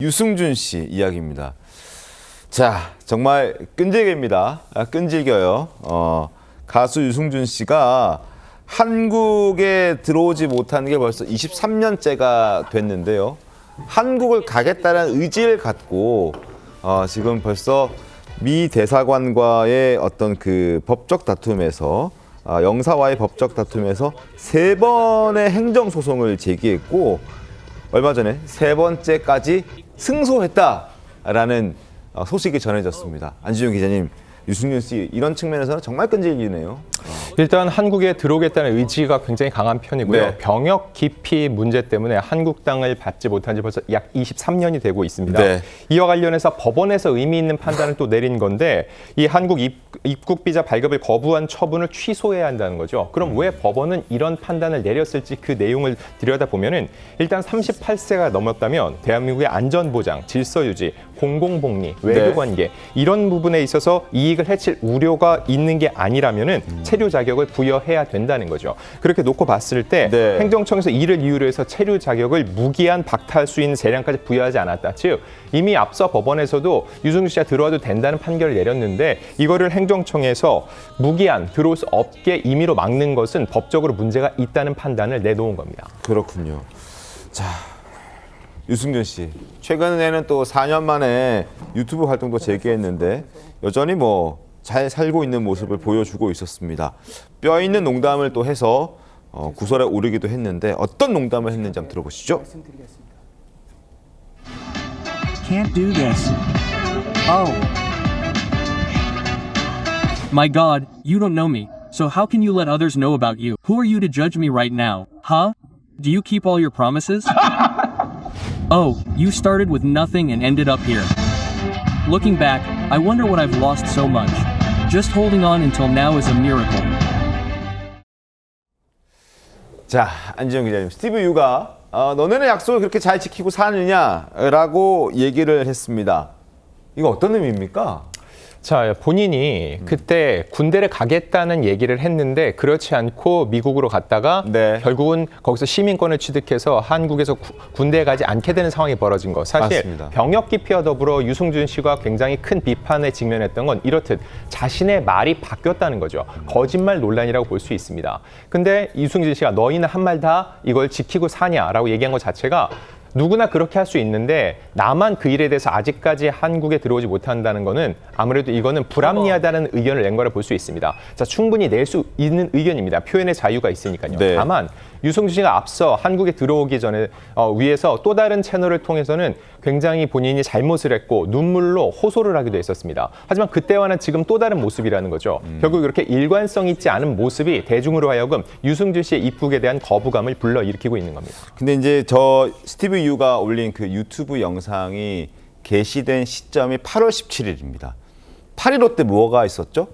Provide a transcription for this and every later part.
유승준 씨 이야기입니다. 자, 정말 끈질깁니다. 끈질겨요. 가수 유승준 씨가 한국에 들어오지 못한 게 벌써 23년째가 됐는데요. 한국을 가겠다는 의지를 갖고 지금 벌써 미 대사관과의 어떤 그 법적 다툼에서 영사와의 법적 다툼에서 3번의 행정소송을 제기했고 얼마 전에 3번째까지 승소했다라는 소식이 전해졌습니다. 안지용 기자님, 유승준 씨 이런 측면에서는 정말 끈질기네요. 일단 한국에 들어오겠다는 의지가 굉장히 강한 편이고요. 네. 병역 기피 문제 때문에 한국 땅을 받지 못한 지 벌써 약 23년이 되고 있습니다. 네. 이와 관련해서 법원에서 의미 있는 판단을 또 내린 건데 이 한국 입국 비자 발급을 거부한 처분을 취소해야 한다는 거죠. 그럼 왜 법원은 이런 판단을 내렸을지 그 내용을 들여다보면은 일단 38세가 넘었다면 대한민국의 안전보장, 질서유지, 공공복리, 외교관계 이런 부분에 있어서 이익을 해칠 우려가 있는 게 아니라면은 체류 자격을 부여해야 된다는 거죠. 그렇게 놓고 봤을 때 네. 행정청에서 이를 이유로 해서 체류 자격을 무기한 박탈 수 있는 재량까지 부여하지 않았다. 즉 이미 앞서 법원에서도 유승준 씨가 들어와도 된다는 판결을 내렸는데 이거를 행정청에서 무기한 들어올 수 없게 임의로 막는 것은 법적으로 문제가 있다는 판단을 내놓은 겁니다. 그렇군요. 자, 유승준 씨 최근에는 또 4년 만에 유튜브 활동도 재개했는데 여전히 잘 살고 있는 모습을 보여주고 있었습니다. 뼈 있는 농담을 또 해서 구설에 오르기도 했는데 어떤 농담을 했는지 한번 들어보시죠. Can't do this. Oh. My God, you don't know me. So how can you let others know about you? Who are you to judge me right now? Huh? Do you keep all your promises? Oh, you started with nothing and ended up here. Looking back, I wonder what I've lost so much. Just holding on until now is a miracle. 자, 안지영 기자님, 스티브 유가 너네는 약속을 그렇게 잘 지키고 사느냐라고 얘기를 했습니다. 이거 어떤 의미입니까? 자, 본인이 그때 군대를 가겠다는 얘기를 했는데 그렇지 않고 미국으로 갔다가 네. 결국은 거기서 시민권을 취득해서 한국에서 군대에 가지 않게 되는 상황이 벌어진 거. 사실 맞습니다. 병역 기피와 더불어 유승준 씨가 굉장히 큰 비판에 직면했던 건 이렇듯 자신의 말이 바뀌었다는 거죠. 거짓말 논란이라고 볼 수 있습니다. 근데 유승준 씨가 너희는 한 말 다 이걸 지키고 사냐라고 얘기한 것 자체가 누구나 그렇게 할 수 있는데 나만 그 일에 대해서 아직까지 한국에 들어오지 못한다는 거는 아무래도 이거는 불합리하다는 의견을 낸 거라 볼 수 있습니다. 자, 충분히 낼 수 있는 의견입니다. 표현의 자유가 있으니까요. 네. 다만 유승준 씨가 앞서 한국에 들어오기 전에 위해서 또 다른 채널을 통해서는 굉장히 본인이 잘못을 했고 눈물로 호소를 하기도 했었습니다. 하지만 그때와는 지금 또 다른 모습이라는 거죠. 결국 이렇게 일관성 있지 않은 모습이 대중으로 하여금 유승준 씨의 입국에 대한 거부감을 불러일으키고 있는 겁니다. 근데 이제 저 스티브 유가 올린 그 유튜브 영상이 게시된 시점이 8월 17일입니다. 8.15 때 뭐가 있었죠?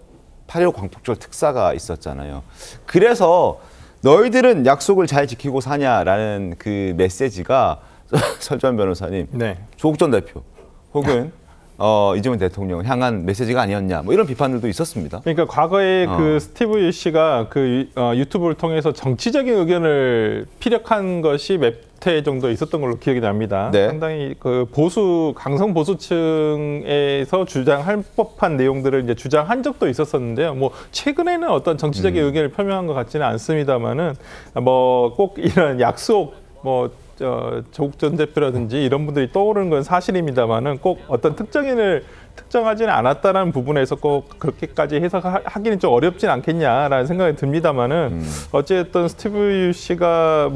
8.15 광복절 특사가 있었잖아요. 그래서 너희들은 약속을 잘 지키고 사냐라는 그 메시지가 설전 변호사님, 네. 조국 전 대표 혹은 이재명 대통령을 향한 메시지가 아니었냐 이런 비판들도 있었습니다. 그러니까 과거에 그 스티브 유 씨가 그 유튜브를 통해서 정치적인 의견을 피력한 것이 몇 회 정도 있었던 걸로 기억이 납니다. 네. 상당히 그 강성 보수층에서 주장할 법한 내용들을 이제 주장한 적도 있었었는데요. 최근에는 어떤 정치적인 의견을 표명한 것 같지는 않습니다만은 꼭 이런 약속 조국 전 대표라든지 이런 분들이 떠오르는 건 사실입니다만은 꼭 어떤 특정하지는 않았다는 부분에서 꼭 그렇게까지 해석하기는 좀 어렵진 않겠냐라는 생각이 듭니다만은 어쨌든 스티브 유 씨가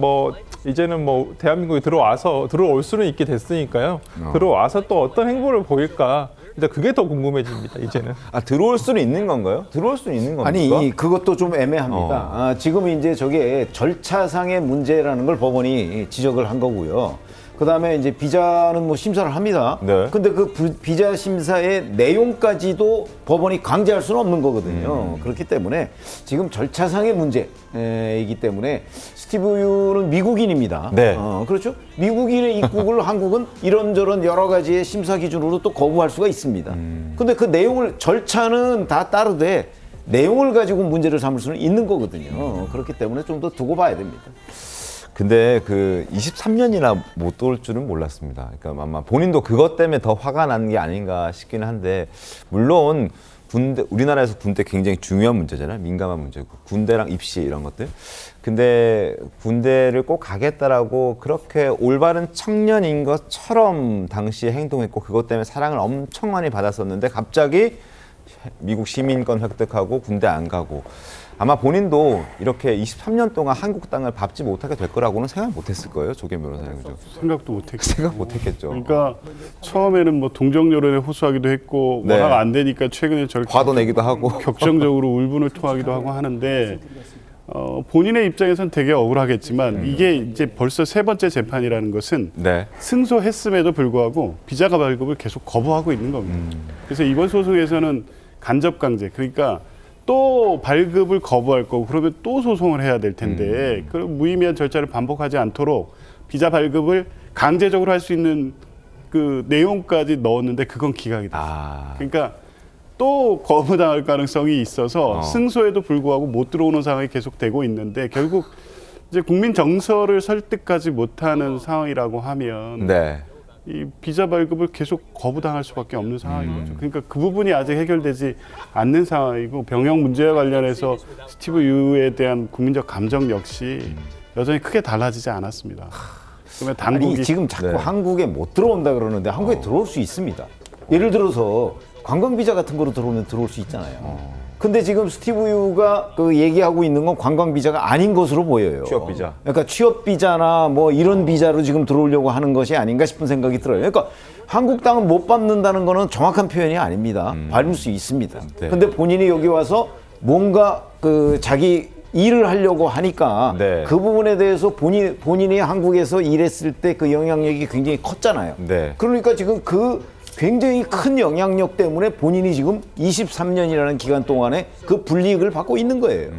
이제는 대한민국에 들어올 수는 있게 됐으니까요. 들어와서 또 어떤 행보를 보일까? 이제 그게 더 궁금해집니다. 이제는. 들어올 수는 있는 건가요? 들어올 수는 있는 겁니까? 아니, 그것도 좀 애매합니다. 지금 이제 저게 절차상의 문제라는 걸 법원이 지적을 한 거고요. 그다음에 이제 비자는 심사를 합니다. 네. 근데 그 비자 심사의 내용까지도 법원이 강제할 수는 없는 거거든요. 그렇기 때문에 지금 절차상의 문제이기 때문에 스티브 유는 미국인입니다. 네. 그렇죠? 미국인의 입국을 한국은 이런저런 여러 가지의 심사 기준으로 또 거부할 수가 있습니다. 근데 그 절차는 다 따르되 내용을 가지고 문제를 삼을 수는 있는 거거든요. 그렇기 때문에 좀 더 두고 봐야 됩니다. 근데 그 23년이나 못 올 줄은 몰랐습니다. 그러니까 아마 본인도 그것 때문에 더 화가 난 게 아닌가 싶기는 한데, 물론 군대, 우리나라에서 군대 굉장히 중요한 문제잖아요. 민감한 문제고, 군대랑 입시 이런 것들. 근데 군대를 꼭 가겠다라고 그렇게 올바른 청년인 것처럼 당시에 행동했고, 그것 때문에 사랑을 엄청 많이 받았었는데 갑자기 미국 시민권 획득하고 군대 안 가고, 아마 본인도 이렇게 23년 동안 한국 땅을 밟지 못하게 될 거라고는 생각 못했을 거예요, 조계현 변호사님. 그죠? 생각도 못했고. 생각 못했겠죠. 그러니까 처음에는 뭐 동정 여론에 호소하기도 했고 네. 워낙 안 되니까 최근에 저렇게 화도 내기도 하고. 격정적으로 울분을 토하기도 하고 하는데 본인의 입장에선 되게 억울하겠지만 이게 이제 벌써 세 번째 재판이라는 것은 네. 승소했음에도 불구하고 비자가 발급을 계속 거부하고 있는 겁니다. 그래서 이번 소송에서는 간접 강제, 그러니까 또 발급을 거부할 거고 그러면 또 소송을 해야 될 텐데 그런 무의미한 절차를 반복하지 않도록 비자 발급을 강제적으로 할 수 있는 그 내용까지 넣었는데 그건 기각이 됐어요. 아. 그러니까 또 거부당할 가능성이 있어서 승소에도 불구하고 못 들어오는 상황이 계속되고 있는데 결국 이제 국민 정서를 설득하지 못하는 상황이라고 하면 네. 이 비자 발급을 계속 거부당할 수밖에 없는 상황인 거죠. 그러니까 그 부분이 아직 해결되지 않는 상황이고 병역 문제와 관련해서 스티브 유에 대한 국민적 감정 역시 여전히 크게 달라지지 않았습니다. 그러면 당국이 아니 지금 자꾸 네. 한국에 못 들어온다 그러는데 한국에 들어올 수 있습니다. 예를 들어서 관광 비자 같은 거로 들어오면 들어올 수 있잖아요. 근데 지금 스티브 유가 그 얘기하고 있는 건 관광 비자가 아닌 것으로 보여요. 취업 비자. 그러니까 취업 비자나 뭐 이런 비자로 지금 들어오려고 하는 것이 아닌가 싶은 생각이 들어요. 그러니까 한국 땅은 못 밟는다는 거는 정확한 표현이 아닙니다. 밟을 수 있습니다. 네. 근데 본인이 여기 와서 뭔가 그 자기 일을 하려고 하니까 네. 그 부분에 대해서 본인이 한국에서 일했을 때 그 영향력이 굉장히 컸잖아요. 네. 그러니까 지금 그 굉장히 큰 영향력 때문에 본인이 지금 23년이라는 기간 동안에 그 불이익을 받고 있는 거예요.